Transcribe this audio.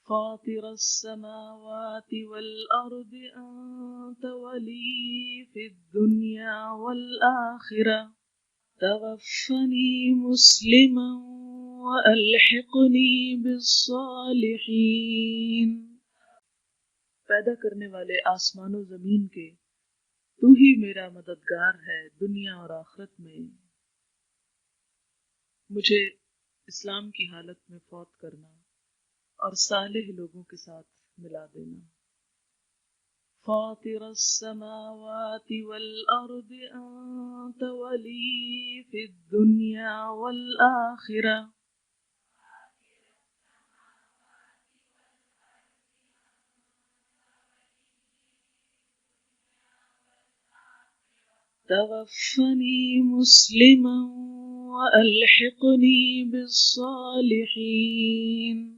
فاطر السماوات والأرض أنت ولي في الدنيا والآخرة توفني مسلما وألحقني بالصالحين۔ پیدا کرنے والے آسمان و زمین کے، تو ہی میرا مددگار ہے دنیا اور آخرت میں۔ مجھے اسلام کی حالت میں فوت کرنا اور صالح لوگوں کے ساتھ ملا دینا۔ فاطر السماوات والأرض أنت ولي في الدنيا والآخرة توفني مسلما وألحقني بالصالحين۔